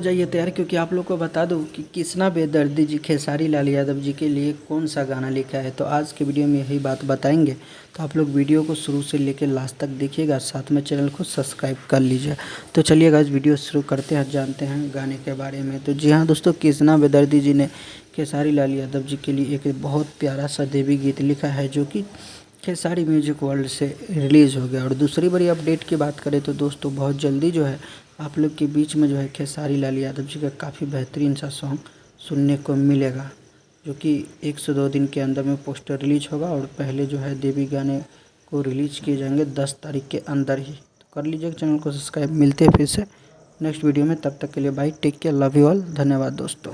जाइए तैयार, क्योंकि आप लोग को बता दूं कि कृष्णा बेदर्दी जी खेसारी लाल यादव जी के लिए कौन सा गाना लिखा है। तो आज के वीडियो में यही बात बताएंगे, तो आप लोग वीडियो को शुरू से लेकर लास्ट तक देखिएगा, साथ में चैनल को सब्सक्राइब कर लीजिए। तो चलिए गाइस वीडियो शुरू करते हैं, जानते हैं गाने के बारे में। तो जी हाँ दोस्तों, कृष्णा बेदर्दी जी ने खेसारी लाल यादव जी के लिए एक बहुत प्यारा सा देवी गीत लिखा है, जो कि खेसारी म्यूजिक वर्ल्ड से रिलीज़ हो गया। और दूसरी बड़ी अपडेट की बात करें तो दोस्तों, बहुत जल्दी जो है आप लोग के बीच में जो है खेसारी लाल यादव जी का काफ़ी बेहतरीन सा सॉन्ग सुनने को मिलेगा, जो कि 1 से 2 दिन के अंदर में पोस्टर रिलीज होगा। और पहले जो है देवी गाने को रिलीज किए जाएंगे 10 तारीख के अंदर ही। तो कर लीजिएगा चैनल को सब्सक्राइब। मिलते हैं फिर से नेक्स्ट वीडियो में, तब तक के लिए bye, take care, love you all, धन्यवाद दोस्तों।